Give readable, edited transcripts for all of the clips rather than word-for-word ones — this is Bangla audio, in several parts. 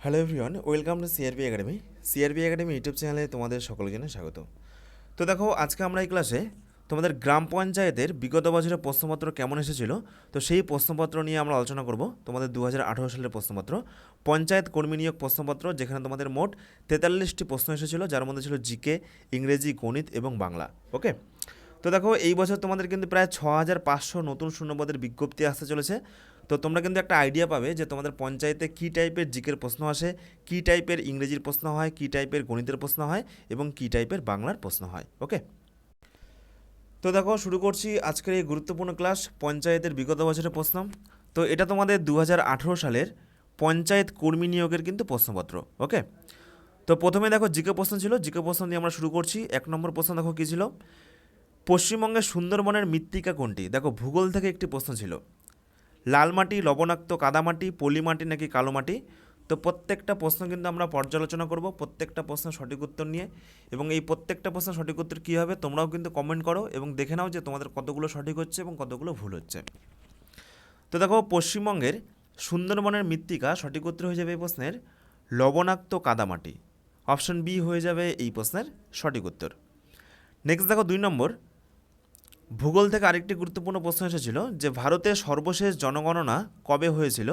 Hello everyone, welcome to CRB academy. CRB academy YouTube চ্যানেলে তোমাদের সকলকে জানাই স্বাগত। তো দেখো, আজকে আমরা এই ক্লাসে তোমাদের গ্রাম পঞ্চায়েতের বিগত বছরের প্রশ্নপত্র কেমন এসেছিল, তো সেই প্রশ্নপত্র নিয়ে আমরা আলোচনা করব। তোমাদের 2018 সালের প্রশ্নপত্র, পঞ্চায়েত কর্মী নিয়োগ প্রশ্নপত্র, যেখানে তোমাদের মোট 43টি প্রশ্ন এসেছিল, যার মধ্যে ছিল জিকে, ইংরেজি, গণিত এবং বাংলা। ওকে, তো দেখো এই বছর তোমাদের কিন্তু প্রায় 6500 নতুন শূন্যপদের বিজ্ঞপ্তি আসতে চলেছে। তো তোমরা কিন্তু একটা আইডিয়া পাবে যে তোমাদের পঞ্চায়েতে কী টাইপের জিকের প্রশ্ন আসে, কী টাইপের ইংরেজির প্রশ্ন হয়, কী টাইপের গণিতের প্রশ্ন হয় এবং কী টাইপের বাংলার প্রশ্ন হয়। ওকে, তো দেখো শুরু করছি আজকের এই গুরুত্বপূর্ণ ক্লাস, পঞ্চায়েতের বিগত বছরের প্রশ্ন। তো এটা তোমাদের 2018 সালের পঞ্চায়েত কর্মী নিয়োগের কিন্তু প্রশ্নপত্র। ওকে, তো প্রথমে দেখো জিকে প্রশ্ন ছিল, জিকে প্রশ্ন দিয়ে আমরা শুরু করছি। 1 নম্বর প্রশ্ন দেখো কী ছিল, পশ্চিমবঙ্গের সুন্দরবনের মৃত্তিকা কোনটি? দেখো ভূগোল থেকে একটি প্রশ্ন ছিল, লাল মাটি, লবণাক্ত কাদামাটি, পলি মাটি নাকি কালো মাটি। তো প্রত্যেকটা প্রশ্ন কিন্তু আমরা পর্যালোচনা করব, প্রত্যেকটা প্রশ্ন সঠিক উত্তর নিয়ে। এবং এই প্রত্যেকটা প্রশ্ন সঠিক উত্তর কী হবে তোমরাও কিন্তু কমেন্ট করো এবং দেখে নাও যে তোমাদের কতগুলো সঠিক হচ্ছে এবং কতগুলো ভুল হচ্ছে। তো দেখো, পশ্চিমবঙ্গের সুন্দরবনের মৃত্তিকা সঠিক উত্তর হয়ে যাবে এই প্রশ্নের লবণাক্ত কাদামাটি। অপশন বি হয়ে যাবে এই প্রশ্নের সঠিক উত্তর। নেক্সট দেখো 2 নম্বর, ভূগোল থেকে আরেকটি গুরুত্বপূর্ণ প্রশ্ন এসেছিল যে ভারতের সর্বশেষ জনগণনা কবে হয়েছিল?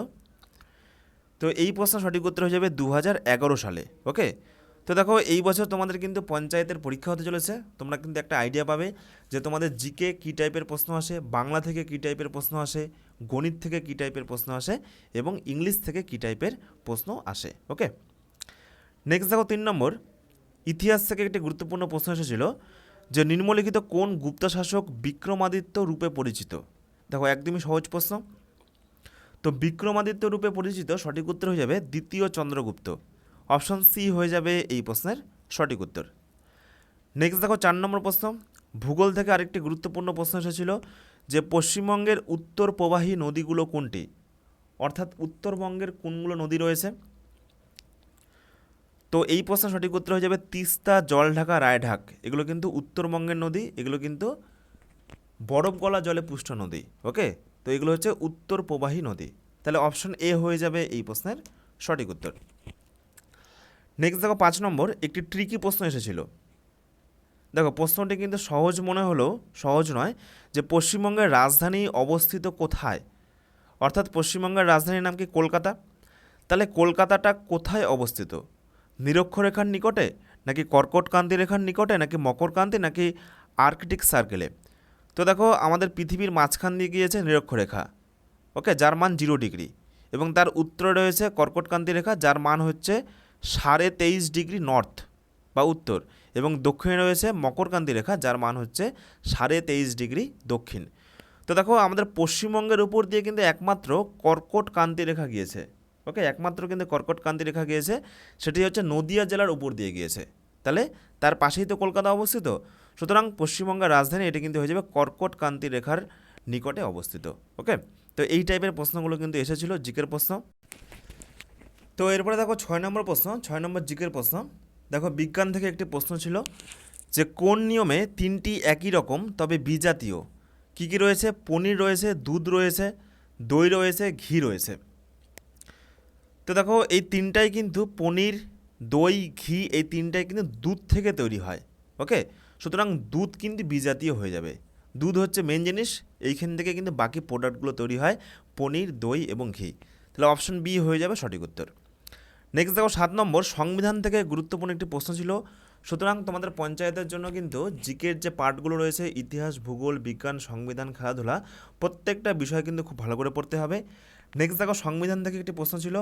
তো এই প্রশ্ন সঠিক উত্তর হয়ে যাবে 2011 সালে। ওকে, তো দেখো এই বছর তোমাদের কিন্তু পঞ্চায়েতের পরীক্ষা হতে চলেছে, তোমরা কিন্তু একটা আইডিয়া পাবে যে তোমাদের জিকে কী টাইপের প্রশ্ন আসে, বাংলা থেকে কী টাইপের প্রশ্ন আসে, গণিত থেকে কী টাইপের প্রশ্ন আসে এবং ইংলিশ থেকে কী টাইপের প্রশ্ন আসে। ওকে, নেক্সট দেখো 3 নম্বর, ইতিহাস থেকে একটি গুরুত্বপূর্ণ প্রশ্ন এসেছিল যে নিম্নলিখিত কোন গুপ্ত শাসক বিক্রমাদিত্য রূপে পরিচিত? দেখো একদমই সহজ প্রশ্ন। তো বিক্রমাদিত্য রূপে পরিচিত সঠিক উত্তর হয়ে যাবে দ্বিতীয় চন্দ্রগুপ্ত। অপশন সি হয়ে যাবে এই প্রশ্নের সঠিক উত্তর। নেক্সট দেখো 4 নম্বর প্রশ্ন, ভূগোল থেকে আরেকটি গুরুত্বপূর্ণ প্রশ্ন এসেছিল যে পশ্চিমবঙ্গের উত্তর প্রবাহী নদীগুলো কোনটি? অর্থাৎ উত্তরবঙ্গের কোনগুলো নদী রয়েছে? তো এই প্রশ্নের সঠিক উত্তর হয়ে যাবে তিস্তা, জলঢাকা, রায়ঢাক। এগুলো কিন্তু উত্তরবঙ্গের নদী, এগুলো কিন্তু বরফ গলা জলে পুষ্ট নদী। ওকে, তো এগুলো হচ্ছে উত্তর প্রবাহী নদী। তাহলে অপশন এ হয়ে যাবে এই প্রশ্নের সঠিক উত্তর। নেক্সট দেখো 5 নম্বর, একটি ট্রিকি প্রশ্ন এসেছিল। দেখো প্রশ্নটি কিন্তু সহজ মনে হলেও সহজ নয়, যে পশ্চিমবঙ্গের রাজধানী অবস্থিত কোথায়? অর্থাৎ পশ্চিমবঙ্গের রাজধানীর নাম কি? কলকাতা। তাহলে কলকাতাটা কোথায় অবস্থিত? নিরক্ষরেখার নিকটে, নাকি কর্কটক্রান্তি রেখার নিকটে, নাকি মকরক্রান্তি, নাকি আর্কটিক সার্কেলে? তো দেখো আমাদের পৃথিবীর মাঝখান দিয়ে গিয়েছে নিরক্ষরেখা, ওকে, যার মান 0 ডিগ্রি, এবং তার উত্তরে রয়েছে কর্কটক্রান্তি রেখা, যার মান হচ্ছে 23.5 ডিগ্রি নর্থ বা উত্তর, এবং দক্ষিণে রয়েছে মকরক্রান্তি রেখা, যার মান হচ্ছে 23.5 ডিগ্রি দক্ষিণ। তো দেখো আমাদের পশ্চিমবঙ্গের উপর দিয়ে কিন্তু একমাত্র কর্কটক্রান্তি রেখা গিয়েছে। ওকে, একমাত্র কিন্তু কর্কটক্রান্তি রেখা গিয়েছে, সেটি হচ্ছে নদিয়া জেলার উপর দিয়ে গিয়েছে। তাহলে তার পাশেই তো কলকাতা অবস্থিত, সুতরাং পশ্চিমবঙ্গের রাজধানী এটি কিন্তু হয়ে যাবে কর্কটক্রান্তি রেখার নিকটে অবস্থিত। ওকে, তো এই টাইপের প্রশ্নগুলো কিন্তু এসেছিল জিকের প্রশ্ন। তো এরপরে দেখো 6 নম্বর প্রশ্ন, 6 নম্বর জিকের প্রশ্ন। দেখো বিজ্ঞান থেকে একটি প্রশ্ন ছিল যে কোন নিয়মে 3টি একই রকম তবে বিজাতীয় কী কী রয়েছে? পনির রয়েছে, দুধ রয়েছে, দই রয়েছে, ঘি রয়েছে। তো দেখো এই তিনটাই কিন্তু পনির, দই, ঘি, এই তিনটাই কিন্তু দুধ থেকে তৈরি হয়। ওকে, সুতরাং দুধ কিন্তু বিজাতীয় হয়ে যাবে। দুধ হচ্ছে মেন জিনিস, এইখান থেকে কিন্তু বাকি প্রোডাক্টগুলো তৈরি হয়, পনির, দই এবং ঘি। তাহলে অপশন বি হয়ে যাবে সঠিক উত্তর। নেক্সট দেখো 7 নম্বর, সংবিধান থেকে গুরুত্বপূর্ণ একটি প্রশ্ন ছিল। সুতরাং তোমাদের পঞ্চায়েতের জন্য কিন্তু জিকের যে পার্টগুলো রয়েছে, ইতিহাস, ভূগোল, বিজ্ঞান, সংবিধান, খেলাধুলা, প্রত্যেকটা বিষয় কিন্তু খুব ভালো করে পড়তে হবে। নেক্সট দেখো সংবিধান থেকে একটি প্রশ্ন ছিল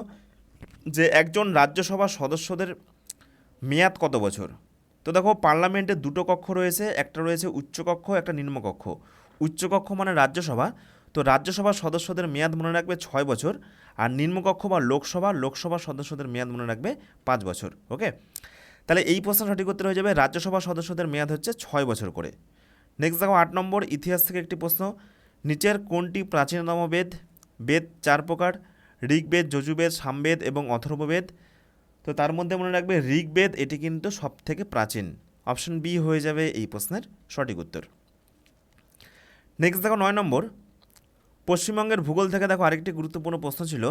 যে একজন রাজ্যসভার সদস্যদের মেয়াদ কত বছর? তো দেখো পার্লামেন্টে 2টো কক্ষ রয়েছে, একটা রয়েছে উচ্চকক্ষ, একটা নিম্নকক্ষ। উচ্চকক্ষ মানে রাজ্যসভা, তো রাজ্যসভার সদস্যদের মেয়াদ মনে রাখবে 6 বছর, আর নিম্নকক্ষ বা লোকসভার সদস্যদের মেয়াদ মনে রাখবে 5 বছর। ওকে, তাহলে এই প্রশ্ন সঠিক উত্তর হয়ে যাবে রাজ্যসভার সদস্যদের মেয়াদ হচ্ছে 6 বছর করে। নেক্সট দেখো 8 নম্বর, ইতিহাস থেকে একটি প্রশ্ন, নিচের কোনটি প্রাচীনতম বেদ? বেদ 4 প্রকার, ঋগ্বেদ, যজুর্বেদ, সামবেদ এবং অথর্ববেদ। তো তার মধ্যে মনে রাখবে ঋগ্বেদ এটি কিন্তু সব থেকে প্রাচীন। অপশন বি হয়ে যাবে এই প্রশ্নের সঠিক উত্তর। নেক্সট দেখো 9 নম্বর, পশ্চিমবঙ্গের ভূগোল থেকে দেখো আরেকটি গুরুত্বপূর্ণ প্রশ্ন ছিল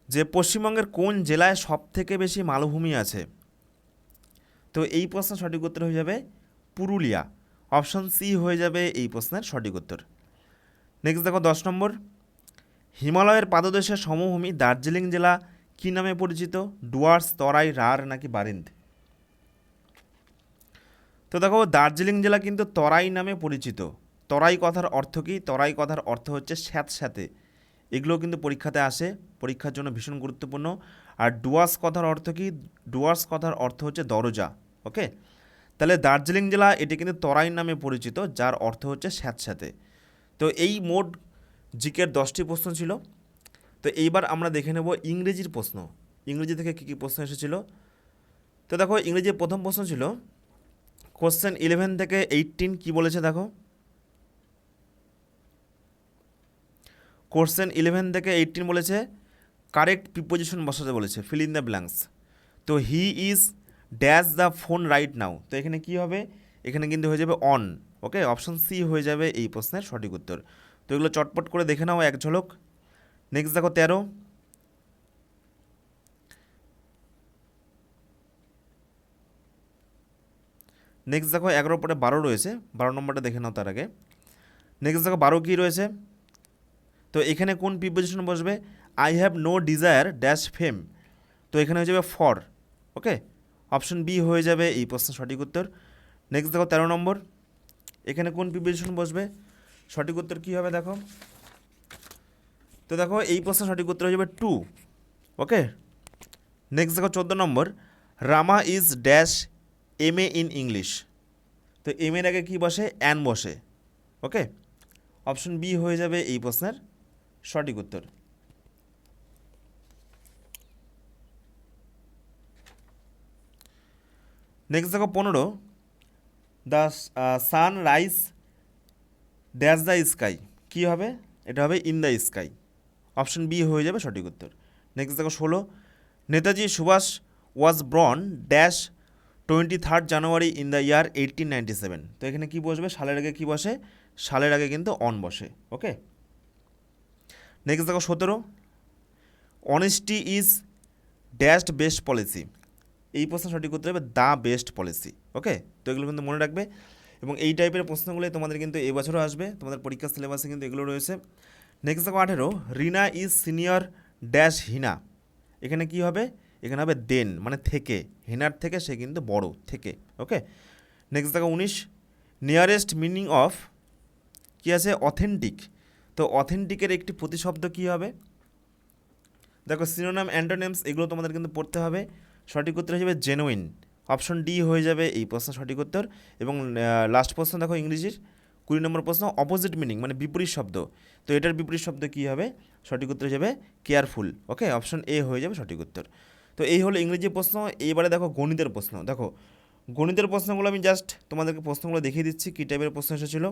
যে পশ্চিমবঙ্গের কোন জেলায় সব থেকে বেশি মালভূমি আছে? তো এই প্রশ্নের সঠিক উত্তর হয়ে যাবে পুরুলিয়া। অপশন সি হয়ে যাবে এই প্রশ্নের সঠিক উত্তর। নেক্সট দেখো 10 নম্বর, হিমালয়ের পাদদেশের সমভূমি দার্জিলিং জেলা কী নামে পরিচিত? ডুয়ার্স, তরাই, রাঢ় নাকি বারিন্দ? তো দেখো দার্জিলিং জেলা কিন্তু তরাই নামে পরিচিত। তরাই কথার অর্থ কী? তরাই কথার অর্থ হচ্ছে স্যাঁতস্যাঁতে। এগুলো কিন্তু পরীক্ষাতে আসে, পরীক্ষার জন্য ভীষণ গুরুত্বপূর্ণ। আর ডুয়ার্স কথার অর্থ কী? ডুয়ার্স কথার অর্থ হচ্ছে দরজা। ওকে, তাহলে দার্জিলিং জেলা এটি কিন্তু তরাই নামে পরিচিত, যার অর্থ হচ্ছে স্যাঁতস্যাঁতে। তো এই মোট জিকের 10টি প্রশ্ন ছিল। তো এইবার আমরা দেখে নেব ইংরেজির প্রশ্ন। ইংরেজি থেকে কী কী প্রশ্ন এসেছিল। তো দেখো ইংরেজির প্রথম প্রশ্ন ছিল কোশ্চেন 11 থেকে 18 কি বলেছে দেখো। কোশ্চেন 11 থেকে 18 বলেছে কারেক্ট প্রিপোজিশন বসাতে বলেছে, ফিল ইন দ্য ব্ল্যাঙ্কস। তো he is dash the phone right now, তো এখানে কি হবে? এখানে কিন্তু হয়ে যাবে অন। ওকে, অপশন সি হয়ে যাবে এই প্রশ্নের সঠিক উত্তর। তো এগুলো চটপট করে দেখে নাও এক ঝলক। নেক্সট দেখো 13। নেক্সট দেখো 11 পরে 12 রয়েছে, 12 নম্বরটা দেখে নাও তার আগে। নেক্সট দেখো 12 কী রয়েছে। তো এখানে কোন প্রিপোজিশন বসবে? I have no desire dash fame, তো এখানে হয়ে যাবে ফর। ওকে, অপশন বি হয়ে যাবে এই প্রশ্নের সঠিক উত্তর। নেক্সট দেখো 13 নম্বর, এখানে কোন প্রিপোজিশন বসবে? সঠিক উত্তর কী হবে দেখো। তো দেখো এই প্রশ্নের সঠিক উত্তর হয়ে যাবে টু। ওকে, নেক্সট দেখো 14 number, Rama is dash M A in English, তো এম এর আগে কী বসে? অ্যান বসে। ওকে, অপশন বি হয়ে যাবে এই প্রশ্নের সঠিক উত্তর। নেক্সট দেখো 15, the sun rise dash the sky, কী হবে? এটা হবে in the sky. Option B হয়ে যাবে সঠিক উত্তর। নেক্সট দেখো 16, Netaji Subhash was born dash 23 January in the year 1897, তো এখানে কী বসবে? সালের আগে কী বসে? সালের আগে কিন্তু অন বসে। ওকে, নেক্সট দেখো 17, honesty is dashed best policy, এই প্রশ্ন সঠিক উত্তর হবে দ্য বেস্ট পলিসি। ওকে, তো এগুলো কিন্তু মনে রাখবে, এবং এই টাইপের প্রশ্নগুলোই তোমাদের কিন্তু এবছরও আসবে, তোমাদের পরীক্ষার সিলেবাসে কিন্তু এগুলো রয়েছে। নেক্সট দেখো 18, রিনা ইজ সিনিয়র ড্যাশ হিনা, এখানে কি হবে? এখানে হবে দেন, মানে থেকে, হিনার থেকে সে কিন্তু বড় থেকে। ওকে, নেক্সট দেখো 19, নিয়ারেস্ট মিনিং অফ কী আছে? অথেন্টিক, তো অথেন্টিকের একটি প্রতিশব্দ কী হবে? দেখো সিনোনাম, অ্যান্টোনিমস এগুলো তোমাদের কিন্তু পড়তে হবে। সঠিক উত্তর হয়ে যাবে জেনুইন। অপশন ডি হয়ে যাবে এই প্রশ্নের সঠিক উত্তর। এবং লাস্ট প্রশ্ন দেখো ইংরেজির 20 নম্বর প্রশ্ন, অপোজিট মিনিং মানে বিপরীত শব্দ, তো এটার বিপরীত শব্দ কী হবে? সঠিক উত্তর হয়ে যাবে কেয়ারফুল। ওকে, অপশন এ হয়ে যাবে সঠিক উত্তর। তো এই হলো ইংরেজি প্রশ্ন। এইবারে দেখো গণিতের প্রশ্ন। দেখো গণিতের প্রশ্নগুলো আমি জাস্ট তোমাদেরকে প্রশ্নগুলো দেখিয়ে দিচ্ছি কী টাইপের প্রশ্ন এসেছিলো।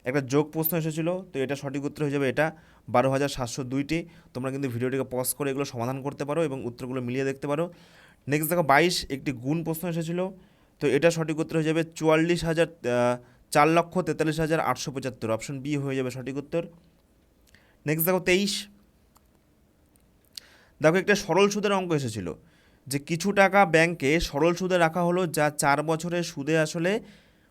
একটা যোগ প্রশ্ন এসেছিলো, তো এটা সঠিক উত্তর হয়ে যাবে এটা 12,702টি। তোমরা কিন্তু ভিডিওটিকে পজ করে এগুলো সমাধান করতে পারো এবং উত্তরগুলো মিলিয়ে দেখতে পারো। নেক্সট দেখো 22, একটি গুণ প্রশ্ন এসেছিলো, তো এটা সঠিক উত্তর হয়ে যাবে 4,43,875, অপশন বি হয়ে যাবে সঠিক উত্তর। নেক্সট দেখো 23, দেখো একটা সরল সুদের অঙ্ক এসেছিলো, যে কিছু টাকা ব্যাংকে সরল সুদে রাখা হলো, যা 4 বছরের সুদে আসলে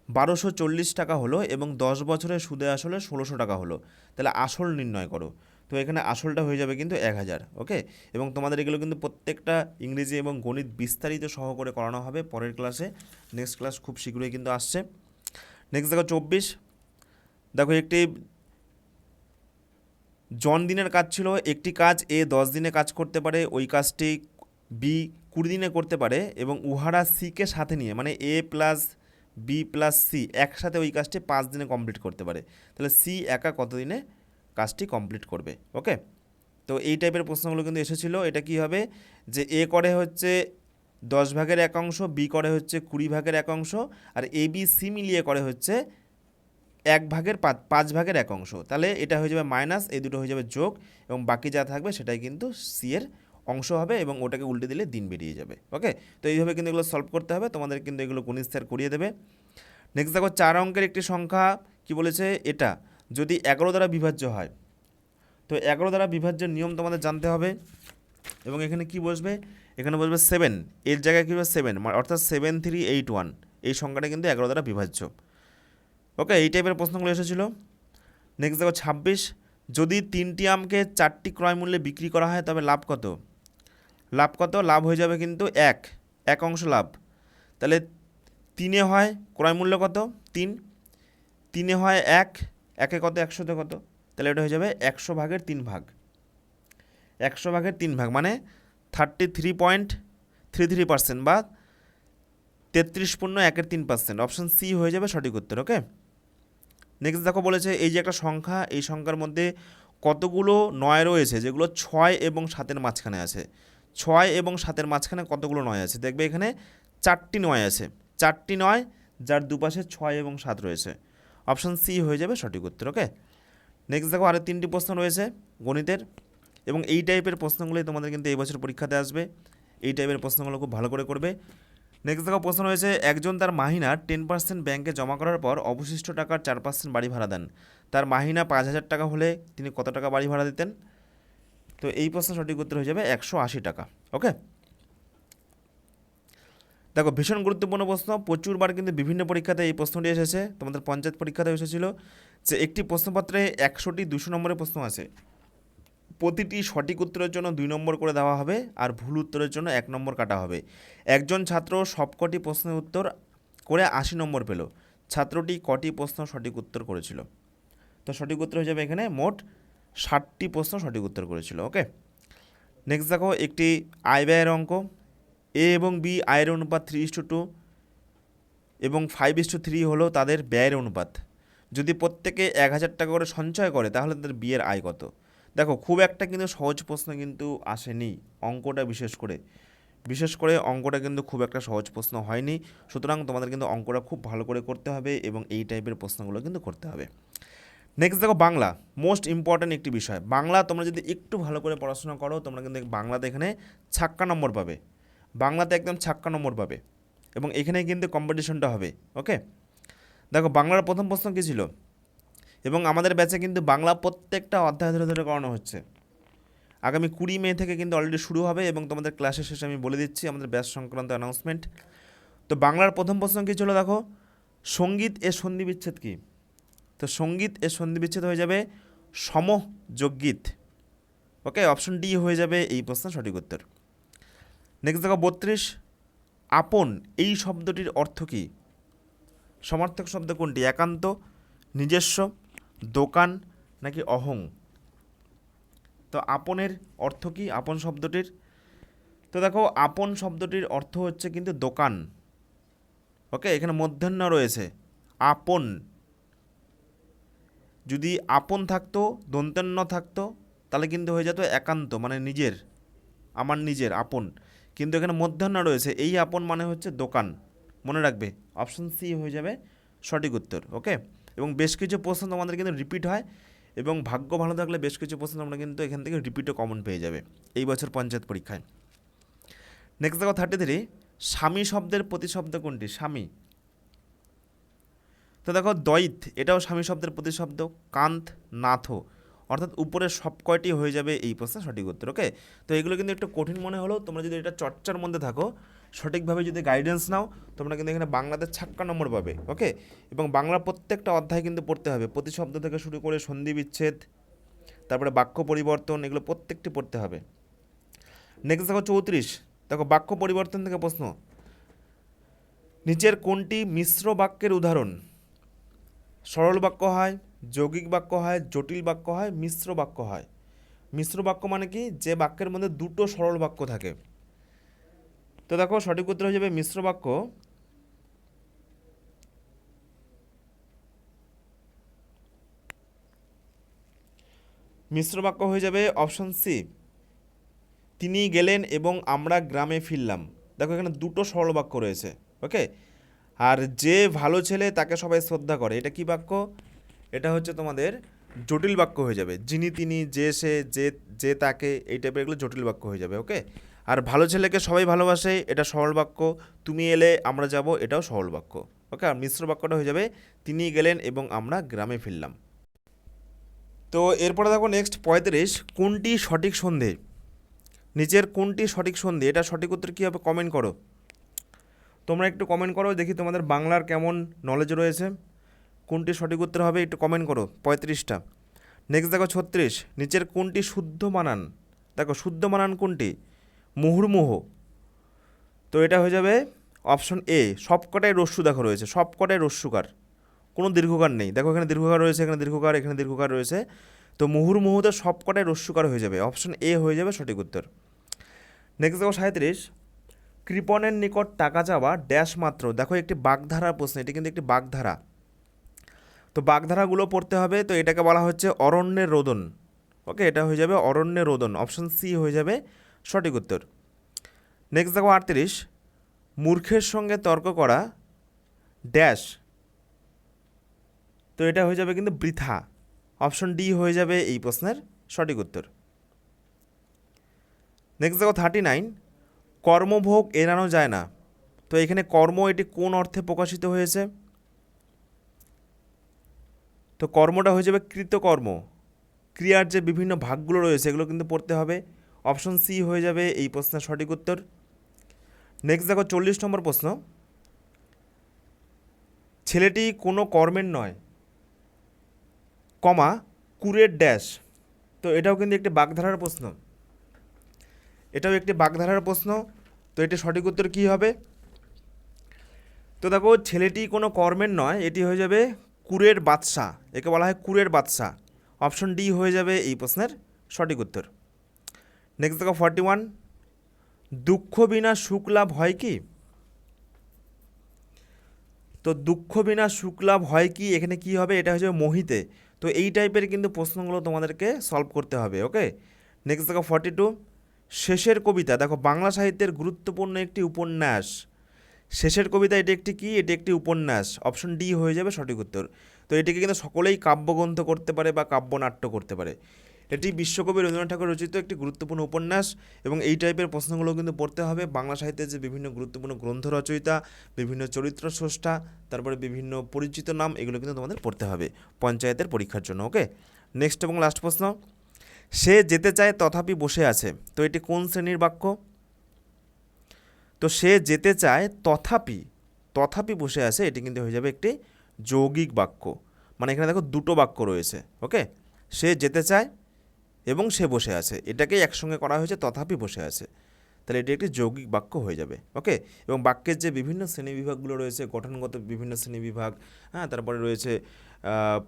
1240 টাকা হলো এবং 10 বছরের সুদে আসলে 1600 টাকা হলো, তাহলে আসল নির্ণয় করো। তো এখানে আসলটা হয়ে যাবে কিন্তু 1000। ওকে, এবং তোমাদের এগুলো কিন্তু প্রত্যেকটা ইংরেজি এবং গণিত বিস্তারিত সহকারে করানো হবে পরের ক্লাসে। নেক্সট ক্লাস খুব শীঘ্রই কিন্তু আসছে। নেক্সট দেখো 24, দেখো একটি দিনের কাজ ছিল, একটি কাজ এ 10 দিনে কাজ করতে পারে, ওই কাজটি বি 20 দিনে করতে পারে, এবং উহারা সিকে সাথে নিয়ে মানে এ প্লাস বি প্লাস সি একসাথে ওই কাজটি 5 দিনে কমপ্লিট করতে পারে, তাহলে সি একা কত দিনে কাজটি কমপ্লিট করবে। ওকে, তো এই টাইপের প্রশ্নগুলো কিন্তু এসেছিলো। এটা কি হবে? যে এ করে হচ্ছে 10 ভাগের 1 অংশ, বি করে হচ্ছে 20 ভাগের 1 অংশ, আর এ বি সি মিলিয়ে করে হচ্ছে 5 ভাগের 1 অংশ, তাহলে এটা হয়ে যাবে মাইনাস, এই দুটো হয়ে যাবে যোগ, এবং বাকি যা থাকবে সেটাই কিন্তু সি এর অংশ হবে, এবং ওটাকে উল্টে দিলে দিন বেরিয়ে যাবে। ওকে, তো এইভাবে কিন্তু এগুলো সলভ করতে হবে, তোমাদের কিন্তু এগুলো গণিত স্যার করিয়ে দেবে। নেক্সট দেখো 4 অঙ্কের একটি সংখ্যা কি বলেছে, এটা যদি 11 দ্বারা বিভাজ্য হয়, তো 11 দ্বারা বিভাজ্যের নিয়ম তোমাদের জানতে হবে। এবং এখানে কি বসবে, এখানে বসবে 7, এর জায়গায় কী হবে 7, অর্থাৎ 7381, এই সংখ্যাটা কিন্তু 11 দ্বারা বিভাজ্য। ওকে, এই টাইপের প্রশ্নগুলো এসেছিলো। নেক্সট দেখো 26, যদি 3টি আমকে 4টি ক্রয় মূল্যে বিক্রি করা হয় তবে লাভ কত? লাভ কত? লাভ হয়ে যাবে কিন্তু 1 অংশ লাভ। তাহলে 3-এ হয় ক্রয় মূল্য কত? 3, 3-এ হয় 1, 1-এ কত? 100-তে কত? তাহলে এটা হয়ে যাবে 100/3 100/3 মানে 33.33% বা 33.1%। অপশান সি হয়ে যাবে সঠিক উত্তর। ওকে, নেক্সট দেখো বলেছে এই যে একটা সংখ্যা, এই সংখ্যার মধ্যে কতগুলো 9 রয়েছে যেগুলো 6 এবং 7-এর মাঝখানে আছে। 6 এবং 7-এর মাঝখানে কতগুলো 9 আছে? দেখবে এখানে 4টি 9 আছে, 4টি 9 যার দুপাশে 6 এবং 7 রয়েছে। অপশান সি হয়ে যাবে সঠিক উত্তর। ওকে, নেক্সট দেখো আরও 3টি প্রশ্ন রয়েছে গণিতের, এবং এই টাইপের প্রশ্নগুলোই তোমাদের কিন্তু এই বছর পরীক্ষাতে আসবে। এই টাইপের প্রশ্নগুলো খুব ভালো করে করবে। নেক্সট দেখো প্রশ্ন রয়েছে, একজন তার মাহিনা 10% ব্যাংকে জমা করার পর অবশিষ্ট টাকার 4% বাড়ি ভাড়া দেন। তার মাহিনা 5,000 টাকা হলে তিনি কত টাকা বাড়ি ভাড়া দিতেন? তো এই প্রশ্নের সঠিক উত্তর হয়ে যাবে 180 টাকা। ওকে, দেখো ভীষণ গুরুত্বপূর্ণ প্রশ্ন, প্রচুরবার কিন্তু বিভিন্ন পরীক্ষাতে এই প্রশ্নটি এসেছে। তোমাদের পঞ্চায়েত পরীক্ষাতে এসেছিল যে একটি প্রশ্নপত্রে 100টি 200 নম্বরের প্রশ্ন আছে, প্রতিটি সঠিক উত্তরের জন্য 2 নম্বর করে দেওয়া হবে আর ভুল উত্তরের জন্য 1 নম্বর কাটা হবে। একজন ছাত্র সবকটি প্রশ্নের উত্তর করে 80 নম্বর পেল। ছাত্রটি কটি প্রশ্ন সঠিক উত্তর করেছিল? তো সঠিক উত্তর হয়ে যাবে এখানে মোট 60টি প্রশ্ন সঠিক উত্তর করেছিল। ওকে, নেক্সট দেখো একটি আয় ব্যয়ের অঙ্ক, এ এবং বি আয়ের অনুপাত 3:2 এবং 5:3 হলো তাদের ব্যয়ের অনুপাত। যদি প্রত্যেকে 1000 টাকা করে সঞ্চয় করে তাহলে তাদের বিয়ের আয় কত? দেখো খুব একটা কিন্তু সহজ প্রশ্ন কিন্তু আসেনি অঙ্কটা, বিশেষ করে অঙ্কটা কিন্তু খুব একটা সহজ প্রশ্ন হয়নি। সুতরাং তোমাদের কিন্তু অঙ্কটা খুব ভালো করে করতে হবে এবং এই টাইপের প্রশ্নগুলো কিন্তু করতে হবে। নেক্সট দেখো বাংলা, মোস্ট ইম্পর্ট্যান্ট একটি বিষয়। বাংলা তোমরা যদি একটু ভালো করে পড়াশোনা করো তোমরা কিন্তু বাংলাতে এখানে 56 নম্বর পাবে, বাংলাতে একদম 56 নম্বর পাবে, এবং এখানে কিন্তু কম্পিটিশনটা হবে। ওকে, দেখো বাংলার প্রথম প্রশ্ন কী ছিল, এবং আমাদের ব্যাচে কিন্তু বাংলা প্রত্যেকটা অধ্যায় ধরে ধরে করানো হচ্ছে। আগামী 20 মে থেকে কিন্তু অলরেডি শুরু হবে এবং তোমাদের ক্লাসের শেষে আমি বলে দিচ্ছি আমাদের ব্যাচ সংক্রান্ত অ্যানাউন্সমেন্ট। তো বাংলার প্রথম প্রশ্ন কী ছিল দেখো, সঙ্গীত এর সন্ধি বিচ্ছেদ কী? তো সঙ্গীত এর সন্ধি বিচ্ছেদ হয়ে যাবে সমযোগগীত। ওকে, অপশন ডি হয়ে যাবে এই প্রশ্নের সঠিক উত্তর। নেক্সট দেখো 32, আপন এই শব্দটির অর্থ কী? সমার্থক শব্দ কোনটি? একান্ত, নিজস্ব, দোকান নাকি অহং? তো আপনের অর্থ কী আপন শব্দটির? তো দেখো আপন শব্দটির অর্থ হচ্ছে কিন্তু দোকান। ওকে, এখানে মধ্যাহ্ন রয়েছে, আপন। যদি আপন থাকতো, দন্তান্ন থাকতো, তাহলে কিন্তু হয়ে যেত একান্ত, মানে নিজের, আমার নিজের আপন। কিন্তু এখানে মধ্যাহ্ন রয়েছে, এই আপন মানে হচ্ছে দোকান। মনে রাখবে অপশন সি হয়ে যাবে সঠিক উত্তর। ওকে, এবং বেশ কিছু প্রশ্ন তোমাদের কিন্তু রিপিট হয়, এবং ভাগ্য ভালো থাকলে বেশ কিছু প্রশ্ন তোমরা কিন্তু এখান থেকে রিপিটও কমন পেয়ে যাবে এই বছর পঞ্চায়েত পরীক্ষায়। নেক্সট দেখো 33, স্বামী শব্দের প্রতিশব্দ কোনটি? স্বামী। তো দেখো দ্বৈত, এটাও স্বামী শব্দের প্রতিশব্দ। কান্ত, নাথ, অর্থাৎ উপরের সব কয়টি হয়ে যাবে এই প্রশ্নের সঠিক উত্তর। ওকে, তো এগুলো কিন্তু একটু কঠিন মনে হলো, তোমরা যদি এটা চর্চার মধ্যে থাকো, সঠিকভাবে যদি গাইডেন্স নাও, তোমরা কিন্তু এখানে বাংলাতে 56 নম্বর পাবে। ওকে, এবং বাংলা প্রত্যেকটা অধ্যায় কিন্তু পড়তে হবে, প্রতিশব্দ থেকে শুরু করে সন্ধি বিচ্ছেদ, তারপরে বাক্য পরিবর্তন, এগুলো প্রত্যেকটি পড়তে হবে। নেক্সট দেখো 34, দেখো বাক্য পরিবর্তন থেকে প্রশ্ন, নিচের কোনটি মিশ্র বাক্যের উদাহরণ? সরল বাক্য হয়, যৌগিক বাক্য হয়, জটিল বাক্য হয়, মিশ্র বাক্য হয়। মিশ্র বাক্য মানে কি? যে বাক্যের মধ্যে দুটো সরল বাক্য থাকে। তো দেখো সঠিক উত্তর হয়ে যাবে মিশ্র বাক্য। মিশ্র বাক্য হয়ে যাবে অপশন সি, তিনি গেলেন এবং আমরা গ্রামে ফিরলাম। দেখো এখানে দুটো সরল বাক্য রয়েছে। ওকে, আর যে ভালো ছেলে তাকে সবাই শ্রদ্ধা করে, এটা কি বাক্য? এটা হচ্ছে তোমাদের জটিল বাক্য হয়ে যাবে। যিনি, তিনি, যে, সে, যে তাকে, এই টাইপের এগুলো জটিল বাক্য হয়ে যাবে। ওকে, আর ভালো ছেলেকে সবাই ভালোবাসে, এটা সরল বাক্য। তুমি এলে আমরা যাব, এটাও সরল বাক্য। ওকে, আর মিশ্র বাক্যটা হয়ে যাবে তিনি গেলেন এবং আমরা গ্রামে ফিরলাম। তো এরপরে দেখো নেক্সট 35, কোনটি সঠিক সন্ধি? নিচের কোনটি সঠিক সন্ধি? এটা সঠিক উত্তর কী হবে? কমেন্ট করো, তোমরা একটু কমেন্ট করো, দেখি তোমাদের বাংলার কেমন নলেজ রয়েছে। কোনটি সঠিক উত্তর হবে একটু কমেন্ট করো, 35টা। নেক্সট দেখো 36, নিচের কোনটি শুদ্ধ বানান? দেখো শুদ্ধ বানান কোনটি? মুহুর্মুহু। তো এটা হয়ে যাবে অপশন এ, সবকটাই রস্যু দেখো রয়েছে, সবকটাই রস্যুকার, কোনো দীর্ঘকার নেই। দেখো এখানে দীর্ঘকার রয়েছে, এখানে দীর্ঘকার, এখানে দীর্ঘকার রয়েছে। তো মুহুর্মুহুতে সবকটাই রস্যুকার হয়ে যাবে, অপশন এ হয়ে যাবে সঠিক উত্তর। নেক্সট দেখো 37, কৃপণের নিকট টাকা চাওয়া ড্যাশ মাত্র। দেখো একটি বাগধারার প্রশ্ন, এটি কিন্তু একটি বাগধারা। তো বাগধারাগুলো পড়তে হবে, তো এটাকে বলা হচ্ছে অরণ্যের রোদন। ওকে, এটা হয়ে যাবে অরণ্যের রোদন, অপশন সি হয়ে যাবে সঠিক উত্তর। নেক্সট দেখো 38, মূর্খের সঙ্গে তর্ক করা ড্যাশ। তো এটা হয়ে যাবে কিন্তু বৃথা, অপশন ডি হয়ে যাবে এই প্রশ্নের সঠিক উত্তর। নেক্সট দেখো 39, কর্মভোগ এড়ানো যায় না। তো এখানে কর্ম, এটি কোন অর্থে প্রকাশিত হয়েছে? তো কর্মটা হয়ে যাবে কৃতকর্ম, ক্রিয়ার যে বিভিন্ন ভাগগুলো রয়েছে এগুলো কিন্তু পড়তে হবে, অপশন সি হয়ে যাবে এই প্রশ্নের সঠিক উত্তর। নেক্সট দেখো 40 নম্বর প্রশ্ন, ছেলেটি কোনো কর্মের নয়, কমা কুরের ড্যাশ। তো এটাও কিন্তু একটি বাগধারার প্রশ্ন, এটাও একটি বাগধারার প্রশ্ন। তো এটি সঠিক উত্তর কী হবে? তো দেখো ছেলেটি কোনো কর্মের নয়, এটি হয়ে যাবে কুরের বাদশা, একে বলা হয় কুরের বাদশা, অপশন ডি হয়ে যাবে এই প্রশ্নের সঠিক উত্তর। নেক্সট দেখো 41, দুঃখ বিনা সুখ লাভ হয় কি? তো দুঃখ বিনা সুখ লাভ হয় কি, এখানে কি হবে? এটা হয়ে যাবে মোহিতে। তো এই টাইপের কিন্তু প্রশ্নগুলো তোমাদেরকে সলভ করতে হবে। ওকে, নেক্সট দেখো 42, শেষের কবিতা। দেখো বাংলা সাহিত্যের গুরুত্বপূর্ণ একটি উপন্যাস, শেষের কবিতা এটি একটি কি? এটি একটি উপন্যাস, অপশন ডি হয়ে যাবে সঠিক উত্তর। তো এটিকে কিন্তু সকলেই কাব্যগ্রন্থ করতে পারে বা কাব্যনাট্য করতে পারে। এটি বিশ্বকবি রবীন্দ্রনাথ ঠাকুর রচিত একটি গুরুত্বপূর্ণ উপন্যাস, এবং এই টাইপের প্রশ্নগুলো কিন্তু পড়তে হবে। বাংলা সাহিত্যের যে বিভিন্ন গুরুত্বপূর্ণ গ্রন্থ রচয়িতা, বিভিন্ন চরিত্র স্রষ্টা, তারপরে বিভিন্ন পরিচিত নাম, এগুলো কিন্তু তোমাদের পড়তে হবে পঞ্চায়েতের পরীক্ষার জন্য। ওকে, নেক্সট এবং লাস্ট প্রশ্ন, সে যেতে চায় তথাপি বসে আছে। তো এটি কোন শ্রেণীর বাক্য? তো সে যেতে চায় তথাপি, তথাপি বসে আছে, এটি কিন্তু হয়ে যাবে একটি যৌগিক বাক্য। মানে এখানে দেখো দুটো বাক্য রয়েছে। ওকে, সে যেতে চায় এবং সে বসে আছে, এটাকেই একসঙ্গে করা হয়েছে তথাপি বসে আছে, তাহলে এটি একটি যৌগিক বাক্য হয়ে যাবে। ওকে, এবং বাক্যের যে বিভিন্ন শ্রেণীবিভাগগুলো রয়েছে, গঠনগত বিভিন্ন শ্রেণীবিভাগ, হ্যাঁ, তারপরে রয়েছে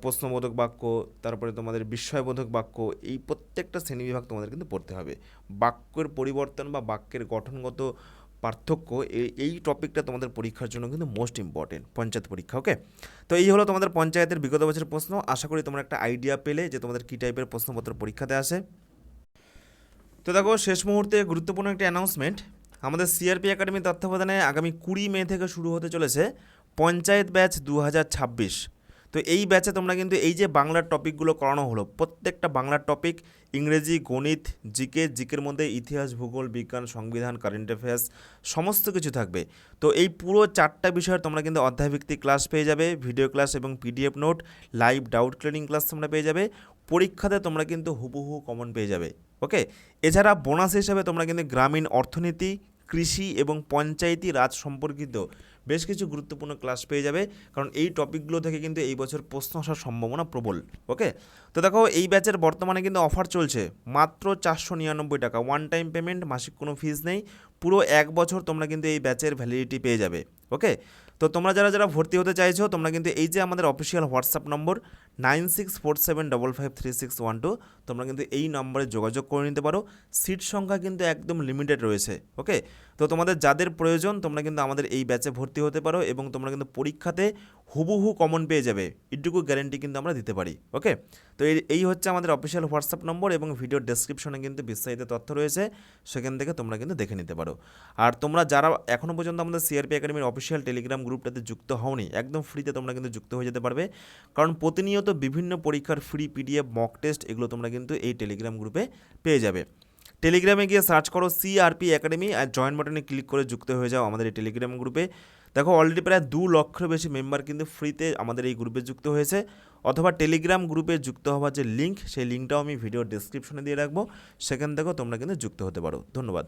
প্রশ্নবোধক বাক্য, তারপরে তোমাদের বিস্ময়বোধক বাক্য, এই প্রত্যেকটা শ্রেণীবিভাগ তোমাদের কিন্তু পড়তে হবে। বাক্যের পরিবর্তন বা বাক্যের গঠনগত পার্থক্য, এই টপিকটা তোমাদের পরীক্ষার জন্য কিন্তু মোস্ট ইম্পর্টেন্ট পঞ্চায়েত পরীক্ষা। ওকে, তো এই হলো তোমাদের পঞ্চায়েতের বিগত বছরের প্রশ্ন। আশা করি তোমরা একটা আইডিয়া পেলে যে তোমাদের কী টাইপের প্রশ্নপত্র পরীক্ষাতে আসে। তো দেখো শেষ মুহূর্তে গুরুত্বপূর্ণ একটি অ্যানাউন্সমেন্ট, আমাদের সিআরপি একাডেমি তত্ত্বাবধানে আগামী 20 মে থেকে শুরু হতে চলেছে পঞ্চায়েত ব্যাচ 2026। তো এই ব্যাচে তোমরা কিন্তু এই যে বাংলার টপিকগুলো করানো হলো, প্রত্যেকটা বাংলার টপিক, ইংরেজি, গণিত, জিকের মধ্যে ইতিহাস, ভূগোল, বিজ্ঞান, সংবিধান, কারেন্ট অ্যাফেয়ার্স, সমস্ত কিছু থাকবে। তো এই পুরো 4টা বিষয়ের তোমরা কিন্তু অধ্যায়ভিত্তিক ক্লাস পেয়ে যাবে, ভিডিও ক্লাস এবং PDF note, live doubt clearing class তোমরা পেয়ে যাবে। পরীক্ষাতে তোমরা কিন্তু হুবহু কমন পেয়ে যাবে। ওকে, এছাড়া বোনাস হিসেবে তোমরা কিন্তু গ্রামীণ অর্থনীতি, কৃষি এবং পঞ্চায়েতি রাজ সম্পর্কিত বেশ কিছু গুরুত্বপূর্ণ ক্লাস পেয়ে যাবে, কারণ এই টপিকগুলো থেকে কিন্তু এই বছর প্রশ্ন আসার সম্ভাবনা প্রবল। ওকে, তো দেখো এই ব্যাচের বর্তমানে কিন্তু অফার চলছে মাত্র 499 টাকা, ওয়ান টাইম পেমেন্ট, মাসিক কোনো ফিজ নেই, পুরো 1 বছর তোমরা কিন্তু এই ব্যাচের ভ্যালিডিটি পেয়ে যাবে। ওকে, তো তোমরা যারা যারা ভর্তি হতে চাইছো, তোমরা কিন্তু এই যে আমাদের অফিসিয়াল হোয়াটসঅ্যাপ নম্বর 9647553612, তোমরা কিন্তু এই নম্বরে যোগাযোগ করে নিতে পারো। সিট সংখ্যা কিন্তু একদম লিমিটেড রয়েছে। ওকে, তো তোমাদের যাদের প্রয়োজন তোমরা কিন্তু আমাদের এই ব্যাচে ভর্তি হতে পারো, এবং তোমরা কিন্তু পরীক্ষাতে হুবহু কমন পেয়ে যাবে, এটুকু গ্যারেন্টি কিন্তু আমরা দিতে পারি। ওকে, তো এই হচ্ছে আমাদের অফিসিয়াল হোয়াটসঅ্যাপ নম্বর, এবং ভিডিওর ডেসক্রিপশনে কিন্তু বিস্তারিত তথ্য রয়েছে, সেখান থেকে তোমরা কিন্তু দেখে নিতে পারো। আর তোমরা যারা এখনও পর্যন্ত আমাদের সিআরপি একাডেমির অফিসিয়াল টেলিগ্রাম গ্রুপটাতে যুক্ত হওনি, একদম ফ্রিতে তোমরা কিন্তু যুক্ত হয়ে যেতে পারবে, কারণ প্রতিনিয়ত বিভিন্ন পরীক্ষার ফ্রি পিডিএফ, মক টেস্ট, এগুলো তোমরা কিন্তু এই টেলিগ্রাম গ্রুপে পেয়ে যাবে। টেলিগ্রামে গিয়ে সার্চ করো সিআরপি একাডেমি আর জয়েন বাটনে ক্লিক করে যুক্ত হয়ে যাও আমাদের এই টেলিগ্রাম গ্রুপে। দেখো অলরেডি প্রায় 2 লক্ষের বেশি মেম্বার কিন্তু ফ্রিতে আমাদের এই গ্রুপে যুক্ত হয়েছে। অথবা টেলিগ্রাম গ্রুপে যুক্ত হওয়ার যে লিঙ্ক, সেই লিঙ্কটাও আমি ভিডিও ডেসক্রিপশনে দিয়ে রাখবো, সেখান থেকেও তোমরা কিন্তু যুক্ত হতে পারো। ধন্যবাদ।